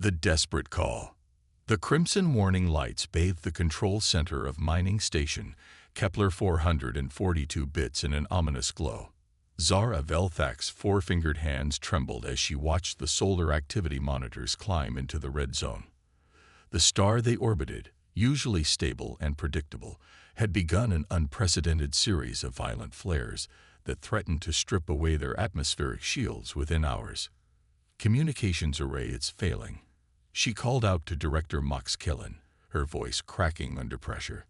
The desperate call. The crimson warning lights bathed the control center of mining station Kepler 442 bits in an ominous glow. Zara Velthak's four-fingered hands trembled as she watched the solar activity monitors climb into the red zone. The star they orbited, usually stable and predictable, had begun an unprecedented series of violent flares that threatened to strip away their atmospheric shields within hours. Communications array is failing. She called out to Director Max Killen, her voice cracking under pressure.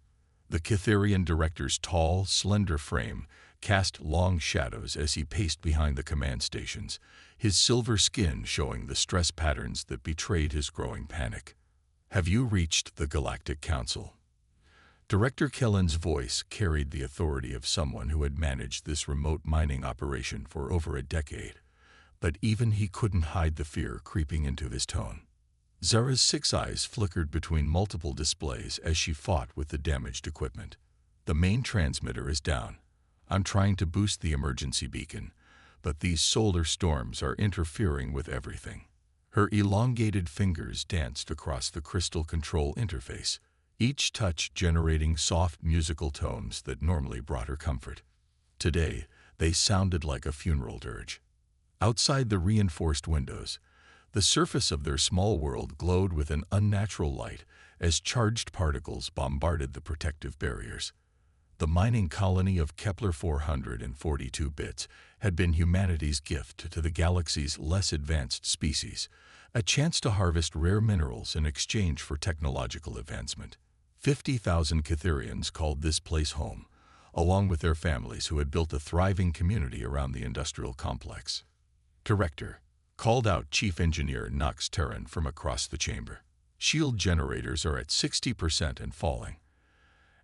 The Cytherian director's tall, slender frame cast long shadows as he paced behind the command stations, his silver skin showing the stress patterns that betrayed his growing panic. "Have you reached the Galactic Council?" Director Killen's voice carried the authority of someone who had managed this remote mining operation for over a decade, but even he couldn't hide the fear creeping into his tone. Zara's 6 eyes flickered between multiple displays as she fought with the damaged equipment. "The main transmitter is down. I'm trying to boost the emergency beacon, but these solar storms are interfering with everything." Her elongated fingers danced across the crystal control interface, each touch generating soft musical tones that normally brought her comfort. Today, they sounded like a funeral dirge. Outside the reinforced windows, the surface of their small world glowed with an unnatural light as charged particles bombarded the protective barriers. The mining colony of Kepler 442 bits had been humanity's gift to the galaxy's less advanced species, a chance to harvest rare minerals in exchange for technological advancement. 50,000 Cytherians called this place home, along with their families who had built a thriving community around the industrial complex. "Director," called out Chief Engineer Nox Terran from across the chamber. "Shield generators are at 60% and falling.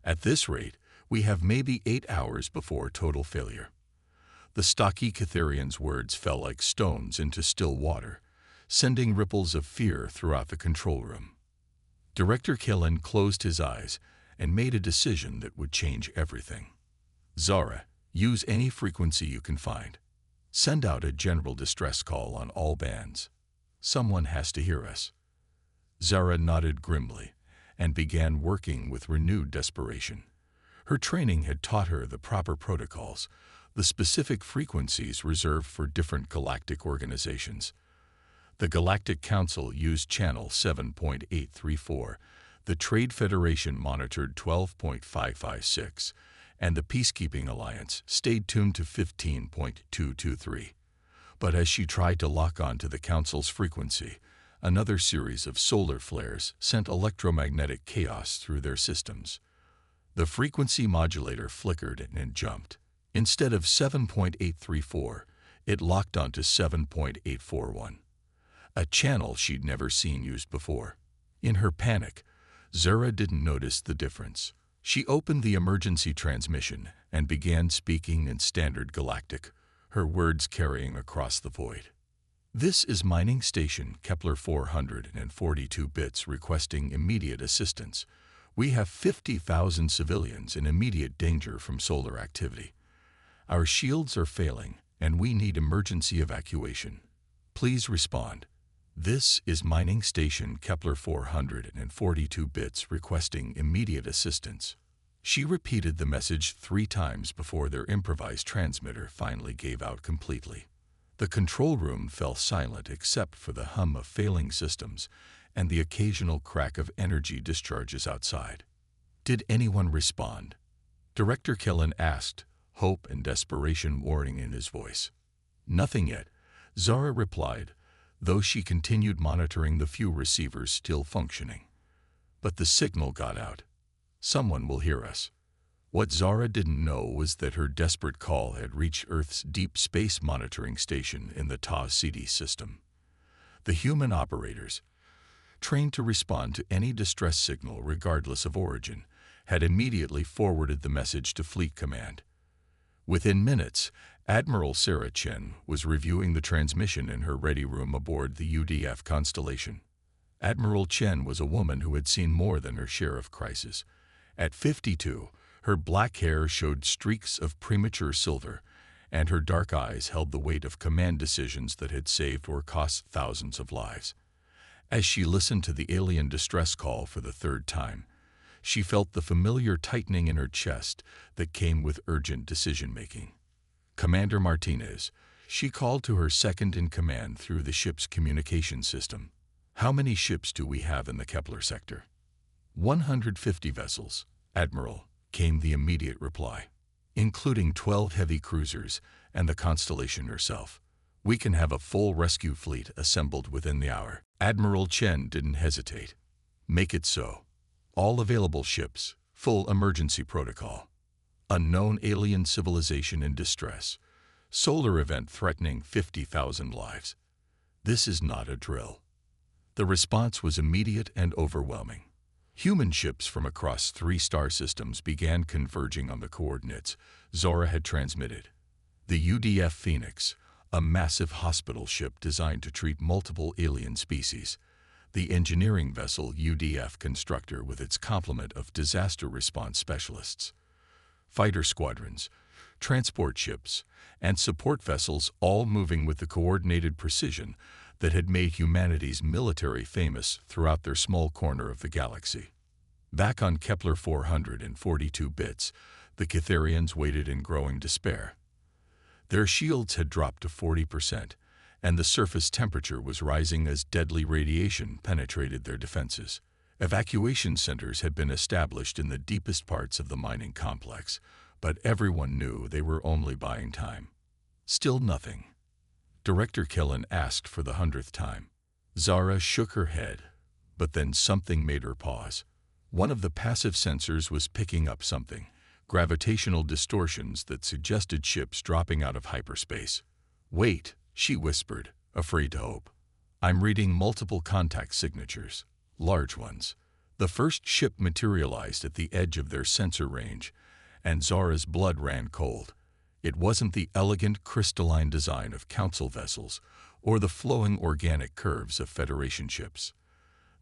At this rate, we have maybe 8 hours before total failure." The stocky Cytherian's words fell like stones into still water, sending ripples of fear throughout the control room. Director Killen closed his eyes and made a decision that would change everything. "Zara, use any frequency you can find. Send out a general distress call on all bands. Someone has to hear us." Zara nodded grimly and began working with renewed desperation. Her training had taught her the proper protocols, the specific frequencies reserved for different galactic organizations. The Galactic Council used channel 7.834, the Trade Federation monitored 12.556, and the Peacekeeping Alliance stayed tuned to 15.223. But as she tried to lock on to the Council's frequency, another series of solar flares sent electromagnetic chaos through their systems. The frequency modulator flickered and jumped. Instead of 7.834, it locked onto 7.841, a channel she'd never seen used before. In her panic, Zara didn't notice the difference. She opened the emergency transmission and began speaking in standard galactic, her words carrying across the void. "This is mining station Kepler 442 bits requesting immediate assistance. We have 50,000 civilians in immediate danger from solar activity. Our shields are failing, and we need emergency evacuation. Please respond." "This is mining station Kepler 442 bits requesting immediate assistance." She repeated the message 3 times before their improvised transmitter finally gave out completely. The control room fell silent except for the hum of failing systems and the occasional crack of energy discharges outside. "Did anyone respond?" Director Killen asked, hope and desperation warning in his voice. "Nothing yet," Zara replied, though she continued monitoring the few receivers still functioning. "But the signal got out. Someone will hear us." What Zara didn't know was that her desperate call had reached Earth's deep space monitoring station in the Tau-CD system. The human operators, trained to respond to any distress signal regardless of origin, had immediately forwarded the message to Fleet Command. Within minutes, Admiral Sarah Chen was reviewing the transmission in her ready room aboard the UDF Constellation. Admiral Chen was a woman who had seen more than her share of crises. At 52, her black hair showed streaks of premature silver, and her dark eyes held the weight of command decisions that had saved or cost thousands of lives. As she listened to the alien distress call for the third time, she felt the familiar tightening in her chest that came with urgent decision-making. Commander Martinez, she called to her second-in-command through the ship's communication system. How many ships do we have in the Kepler sector? 150 vessels, Admiral, came the immediate reply, including 12 heavy cruisers and the Constellation herself. We can have a full rescue fleet assembled within the hour. Admiral Chen didn't hesitate. Make it so. All available ships, full emergency protocol. Unknown alien civilization in distress. Solar event threatening 50,000 lives. This is not a drill. The response was immediate and overwhelming. Human ships from across 3 star systems began converging on the coordinates Zora had transmitted. The UDF Phoenix, a massive hospital ship designed to treat multiple alien species. The engineering vessel UDF Constructor with its complement of disaster response specialists. Fighter squadrons, transport ships, and support vessels all moving with the coordinated precision that had made humanity's military famous throughout their small corner of the galaxy. Back on Kepler 442 bits, the Cytherians waited in growing despair. Their shields had dropped to 40%, and the surface temperature was rising as deadly radiation penetrated their defenses. Evacuation centers had been established in the deepest parts of the mining complex, but everyone knew they were only buying time. Still nothing. Director Killen asked for the 100th time. Zara shook her head, but then something made her pause. One of the passive sensors was picking up something, gravitational distortions that suggested ships dropping out of hyperspace. Wait, she whispered, afraid to hope. I'm reading multiple contact signatures, large ones. The first ship materialized at the edge of their sensor range, and Zara's blood ran cold. It wasn't the elegant crystalline design of Council vessels or the flowing organic curves of Federation ships.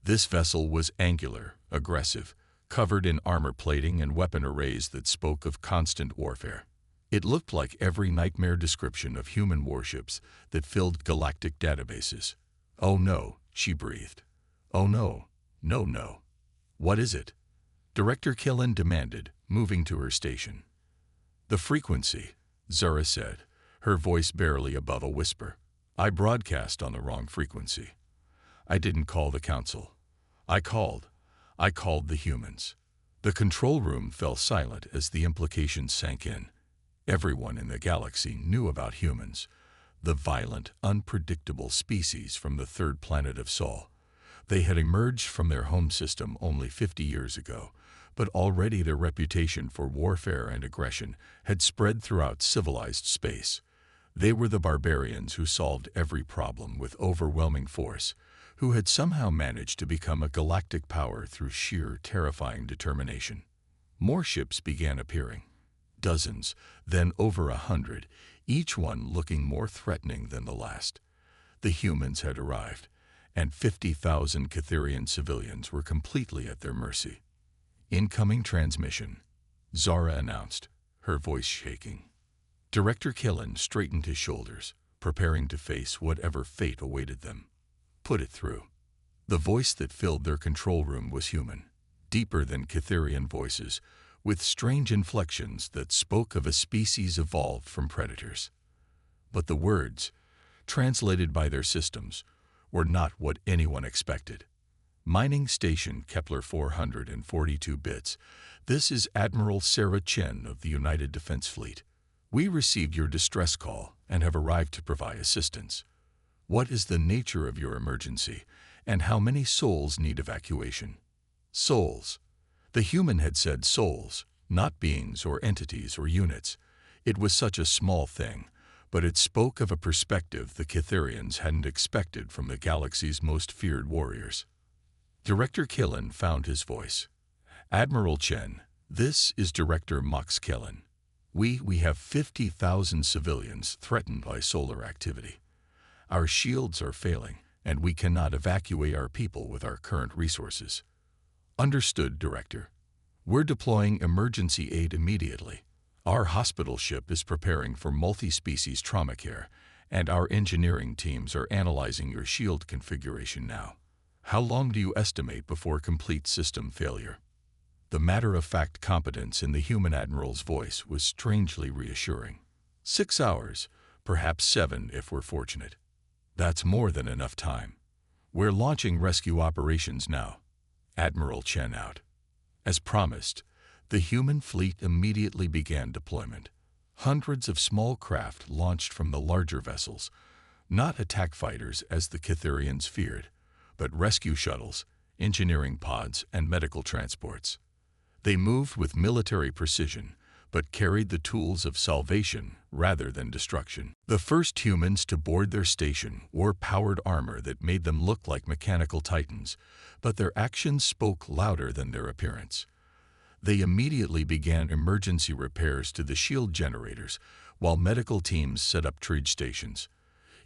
This vessel was angular, aggressive, covered in armor plating and weapon arrays that spoke of constant warfare. It looked like every nightmare description of human warships that filled galactic databases. Oh no, she breathed. Oh no, no. What is it? Director Killen demanded, moving to her station. The frequency, Zara said, her voice barely above a whisper. I broadcast on the wrong frequency. I didn't call the Council. I called the humans. The control room fell silent as the implications sank in. Everyone in the galaxy knew about humans, the violent, unpredictable species from the third planet of Sol. They had emerged from their home system only 50 years ago, but already their reputation for warfare and aggression had spread throughout civilized space. They were the barbarians who solved every problem with overwhelming force, who had somehow managed to become a galactic power through sheer, terrifying determination. More ships began appearing. Dozens, then over 100, each one looking more threatening than the last. The humans had arrived, and 50,000 Cytherian civilians were completely at their mercy. Incoming transmission, Zara announced, her voice shaking. Director Killen straightened his shoulders, preparing to face whatever fate awaited them. Put it through. The voice that filled their control room was human, deeper than Cytherian voices, with strange inflections that spoke of a species evolved from predators. But the words, translated by their systems, were not what anyone expected. Mining Station Kepler 442 bits. This is Admiral Sarah Chen of the United Defense Fleet. We received your distress call and have arrived to provide assistance. What is the nature of your emergency, and how many souls need evacuation? Souls. The human had said souls, not beings or entities or units. It was such a small thing, but it spoke of a perspective the Cytherians hadn't expected from the galaxy's most feared warriors. Director Killen found his voice. Admiral Chen, this is Director Max Killen. We have 50,000 civilians threatened by solar activity. Our shields are failing, and we cannot evacuate our people with our current resources. Understood, Director. We're deploying emergency aid immediately. Our hospital ship is preparing for multi-species trauma care, and our engineering teams are analyzing your shield configuration now. How long do you estimate before complete system failure? The matter-of-fact competence in the human admiral's voice was strangely reassuring. 6 hours, perhaps 7 if we're fortunate. That's more than enough time. We're launching rescue operations now. Admiral Chen out. As promised, the human fleet immediately began deployment. Hundreds of small craft launched from the larger vessels, not attack fighters as the Cytherians feared, but rescue shuttles, engineering pods, and medical transports. They moved with military precision, but carried the tools of salvation rather than destruction. The first humans to board their station wore powered armor that made them look like mechanical titans, but their actions spoke louder than their appearance. They immediately began emergency repairs to the shield generators, while medical teams set up triage stations.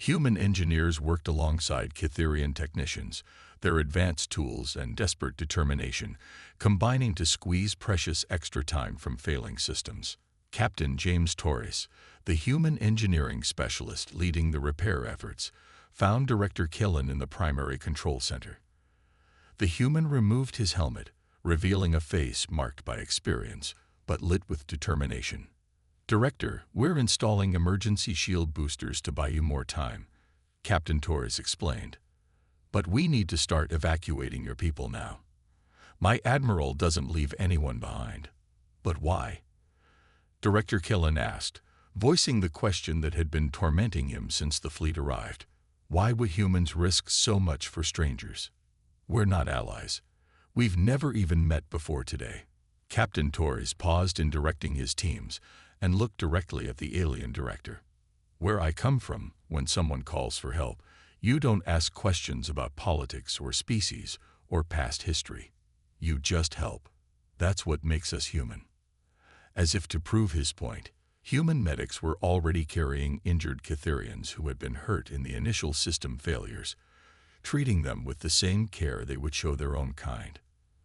Human engineers worked alongside Cytherian technicians, their advanced tools and desperate determination, combining to squeeze precious extra time from failing systems. Captain James Torres, the human engineering specialist leading the repair efforts, found Director Killen in the primary control center. The human removed his helmet, revealing a face marked by experience, but lit with determination. "Director, we're installing emergency shield boosters to buy you more time," Captain Torres explained. "But we need to start evacuating your people now. My admiral doesn't leave anyone behind." "But why?" Director Killen asked, voicing the question that had been tormenting him since the fleet arrived. "Why would humans risk so much for strangers? We're not allies. We've never even met before today." Captain Torres paused in directing his teams and looked directly at the alien director. "Where I come from, when someone calls for help, you don't ask questions about politics or species or past history. You just help. That's what makes us human." As if to prove his point, human medics were already carrying injured Cytherians who had been hurt in the initial system failures, treating them with the same care they would show their own kind.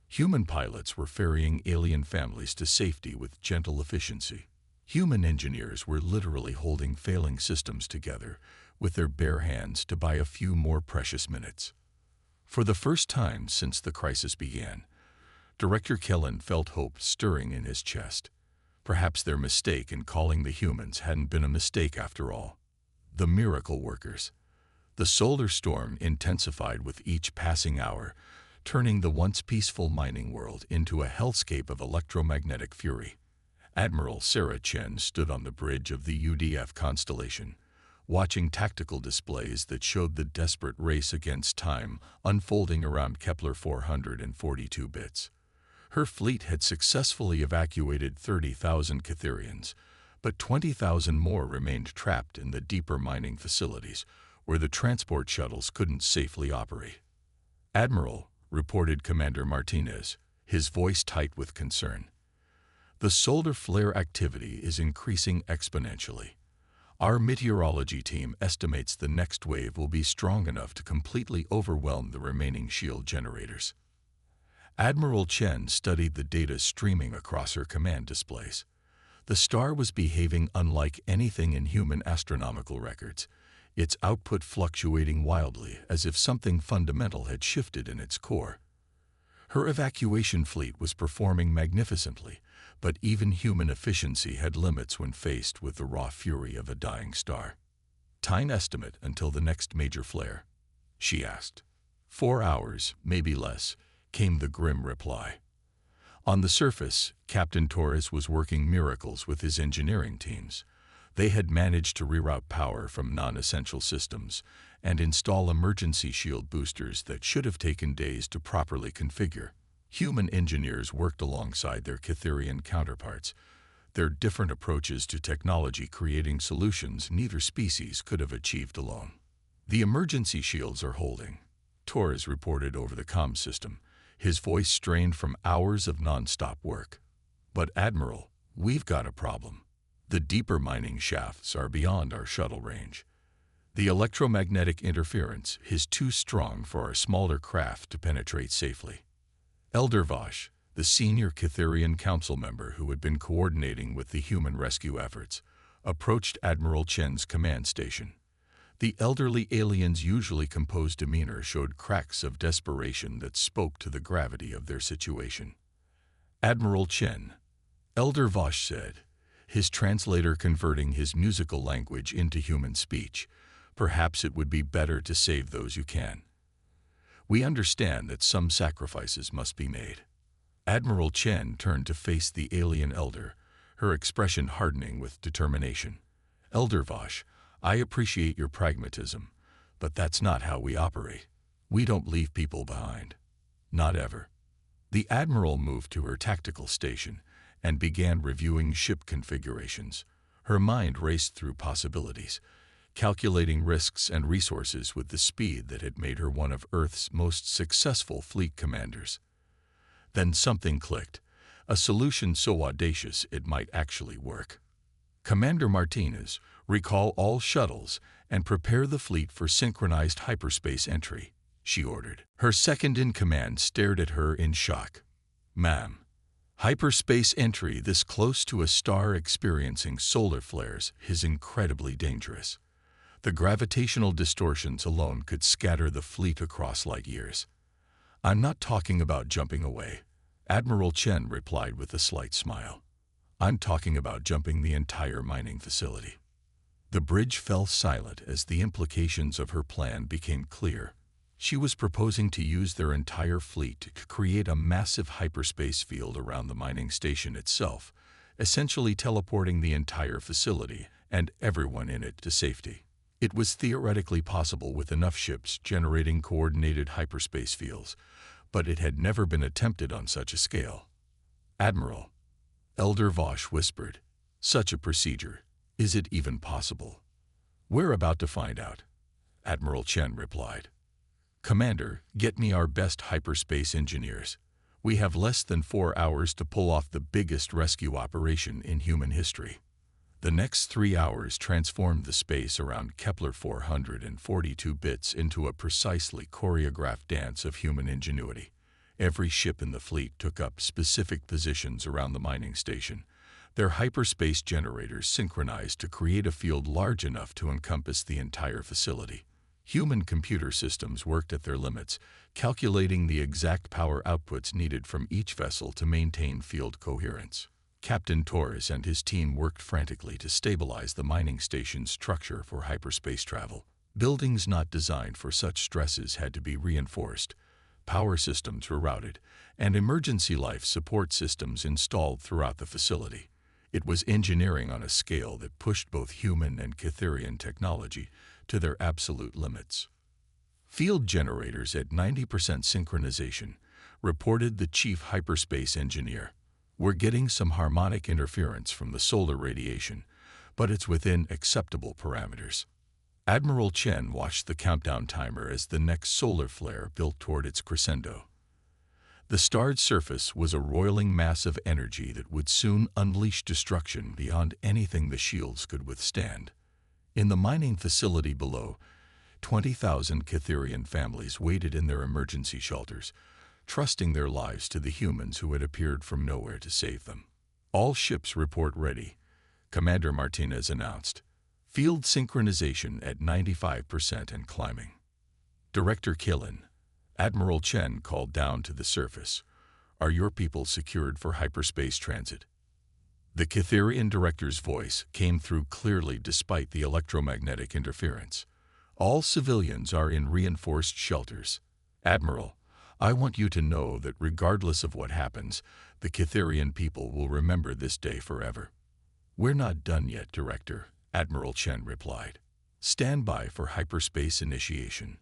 Human pilots were ferrying alien families to safety with gentle efficiency. Human engineers were literally holding failing systems together with their bare hands to buy a few more precious minutes. For the first time since the crisis began, Director Killen felt hope stirring in his chest. Perhaps their mistake in calling the humans hadn't been a mistake after all. The miracle workers. The solar storm intensified with each passing hour, turning the once peaceful mining world into a hellscape of electromagnetic fury. Admiral Sarah Chen stood on the bridge of the UDF constellation, watching tactical displays that showed the desperate race against time unfolding around Kepler 442 bits. Her fleet had successfully evacuated 30,000 Cytherians, but 20,000 more remained trapped in the deeper mining facilities, where the transport shuttles couldn't safely operate. "Admiral," reported Commander Martinez, his voice tight with concern, "the solar flare activity is increasing exponentially. Our meteorology team estimates the next wave will be strong enough to completely overwhelm the remaining shield generators." Admiral Chen studied the data streaming across her command displays. The star was behaving unlike anything in human astronomical records, its output fluctuating wildly as if something fundamental had shifted in its core. Her evacuation fleet was performing magnificently, but even human efficiency had limits when faced with the raw fury of a dying star. "Time estimate until the next major flare?" she asked. 4 hours, maybe less," came the grim reply. On the surface, Captain Torres was working miracles with his engineering teams. They had managed to reroute power from non-essential systems and install emergency shield boosters that should have taken days to properly configure. Human engineers worked alongside their Cytherian counterparts, their different approaches to technology creating solutions neither species could have achieved alone. "The emergency shields are holding," Torres reported over the comm system, his voice strained from hours of non-stop work. "But Admiral, we've got a problem. The deeper mining shafts are beyond our shuttle range. The electromagnetic interference is too strong for our smaller craft to penetrate safely." Elder Vosh, the senior Cytherian council member who had been coordinating with the human rescue efforts, approached Admiral Chen's command station. The elderly alien's usually composed demeanor showed cracks of desperation that spoke to the gravity of their situation. "Admiral Chen," Elder Vosh said, his translator converting his musical language into human speech, "perhaps it would be better to save those you can. We understand that some sacrifices must be made." Admiral Chen turned to face the alien elder, her expression hardening with determination. "Elder Vosh, I appreciate your pragmatism, but that's not how we operate. We don't leave people behind. Not ever." The Admiral moved to her tactical station and began reviewing ship configurations. Her mind raced through possibilities, calculating risks and resources with the speed that had made her one of Earth's most successful fleet commanders. Then something clicked, a solution so audacious it might actually work. "Commander Martinez, recall all shuttles and prepare the fleet for synchronized hyperspace entry," she ordered. Her second-in-command stared at her in shock. "Ma'am, hyperspace entry this close to a star experiencing solar flares is incredibly dangerous. The gravitational distortions alone could scatter the fleet across light years." "I'm not talking about jumping away," Admiral Chen replied with a slight smile. "I'm talking about jumping the entire mining facility." The bridge fell silent as the implications of her plan became clear. She was proposing to use their entire fleet to create a massive hyperspace field around the mining station itself, essentially teleporting the entire facility and everyone in it to safety. It was theoretically possible with enough ships generating coordinated hyperspace fields, but it had never been attempted on such a scale. "Admiral," Elder Vosh whispered, "such a procedure, is it even possible?" "We're about to find out," Admiral Chen replied. "Commander, get me our best hyperspace engineers. We have less than 4 hours to pull off the biggest rescue operation in human history." The next 3 hours transformed the space around Kepler 442 bits into a precisely choreographed dance of human ingenuity. Every ship in the fleet took up specific positions around the mining station, their hyperspace generators synchronized to create a field large enough to encompass the entire facility. Human computer systems worked at their limits, calculating the exact power outputs needed from each vessel to maintain field coherence. Captain Torres and his team worked frantically to stabilize the mining station's structure for hyperspace travel. Buildings not designed for such stresses had to be reinforced, power systems were routed, and emergency life support systems installed throughout the facility. It was engineering on a scale that pushed both human and Cytherian technology to their absolute limits. "Field generators at 90% synchronization," reported the chief hyperspace engineer. "We're getting some harmonic interference from the solar radiation, but it's within acceptable parameters." Admiral Chen watched the countdown timer as the next solar flare built toward its crescendo. The star's surface was a roiling mass of energy that would soon unleash destruction beyond anything the shields could withstand. In the mining facility below, 20,000 Cytherian families waited in their emergency shelters, trusting their lives to the humans who had appeared from nowhere to save them. "All ships report ready," Commander Martinez announced. "Field synchronization at 95% and climbing." "Director Killen," Admiral Chen called down to the surface, "are your people secured for hyperspace transit?" The Cytherian director's voice came through clearly despite the electromagnetic interference. "All civilians are in reinforced shelters. Admiral, I want you to know that regardless of what happens, the Cytherian people will remember this day forever." "We're not done yet, Director," Admiral Chen replied. "Stand by for hyperspace initiation."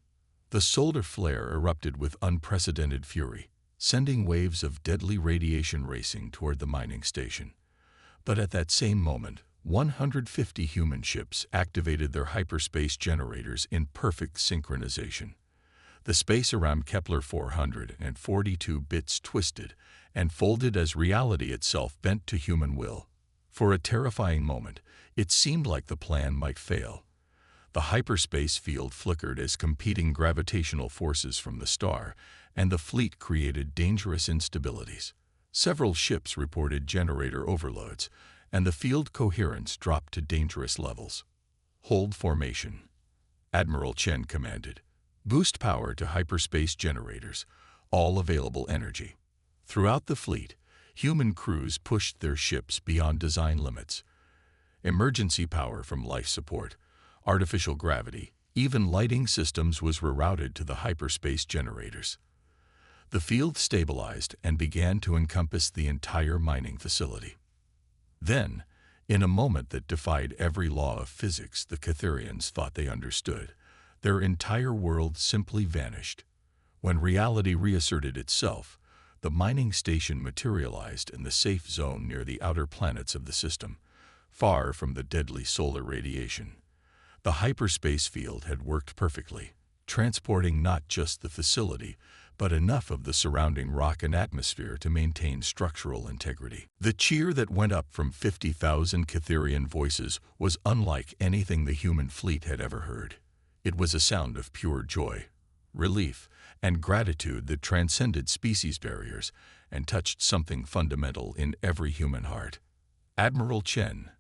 The solar flare erupted with unprecedented fury, sending waves of deadly radiation racing toward the mining station. But at that same moment, 150 human ships activated their hyperspace generators in perfect synchronization. The space around Kepler 442 bits twisted and folded as reality itself bent to human will. For a terrifying moment, it seemed like the plan might fail. The hyperspace field flickered as competing gravitational forces from the star and the fleet created dangerous instabilities. Several ships reported generator overloads, and the field coherence dropped to dangerous levels. "Hold formation," Admiral Chen commanded. Boost power to hyperspace generators, all available energy. Throughout the fleet, human crews pushed their ships beyond design limits. Emergency power from life support, artificial gravity, even lighting systems was rerouted to the hyperspace generators. The field stabilized and began to encompass the entire mining facility. Then, in a moment that defied every law of physics the Catherians thought they understood, their entire world simply vanished. When reality reasserted itself, the mining station materialized in the safe zone near the outer planets of the system, far from the deadly solar radiation. The hyperspace field had worked perfectly, transporting not just the facility, but enough of the surrounding rock and atmosphere to maintain structural integrity. The cheer that went up from 50,000 Catherian voices was unlike anything the human fleet had ever heard. It was a sound of pure joy, relief, and gratitude that transcended species barriers and touched something fundamental in every human heart. Admiral Chen.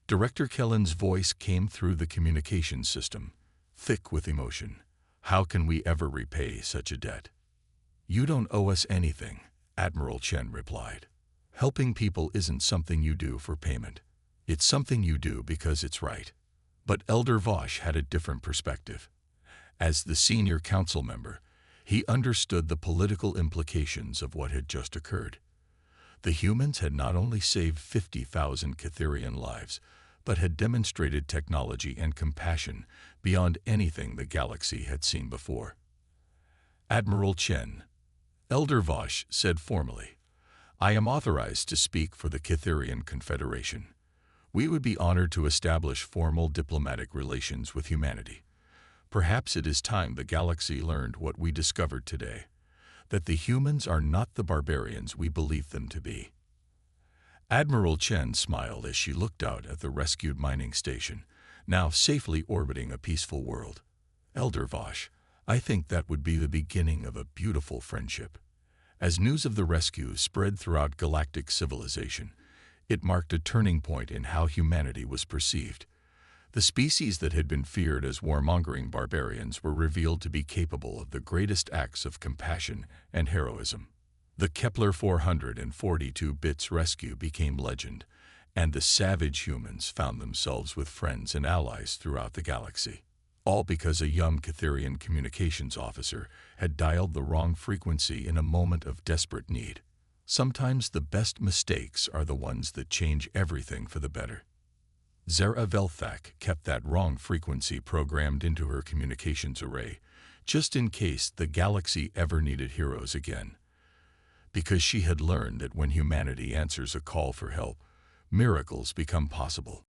Director Kellen's voice came through the communication system, thick with emotion. How can we ever repay such a debt? You don't owe us anything, Admiral Chen replied. Helping people isn't something you do for payment. It's something you do because it's right. But Elder Vosh had a different perspective. As the senior council member, he understood the political implications of what had just occurred. The humans had not only saved 50,000 Catherian lives, but had demonstrated technology and compassion beyond anything the galaxy had seen before. Admiral Chen. Elder Vosh said formally, I am authorized to speak for the Catherian Confederation. We would be honored to establish formal diplomatic relations with humanity. Perhaps it is time the galaxy learned what we discovered today, that the humans are not the barbarians we believe them to be. Admiral Chen smiled as she looked out at the rescued mining station, now safely orbiting a peaceful world. Elder Vosh, I think that would be the beginning of a beautiful friendship. As news of the rescue spread throughout galactic civilization, it marked a turning point in how humanity was perceived. The species that had been feared as warmongering barbarians were revealed to be capable of the greatest acts of compassion and heroism. The Kepler 442 bits rescue became legend, and the savage humans found themselves with friends and allies throughout the galaxy. All because a young Catherian communications officer had dialed the wrong frequency in a moment of desperate need. Sometimes the best mistakes are the ones that change everything for the better. Zara Velthak kept that wrong frequency programmed into her communications array, just in case the galaxy ever needed heroes again. Because she had learned that when humanity answers a call for help, miracles become possible.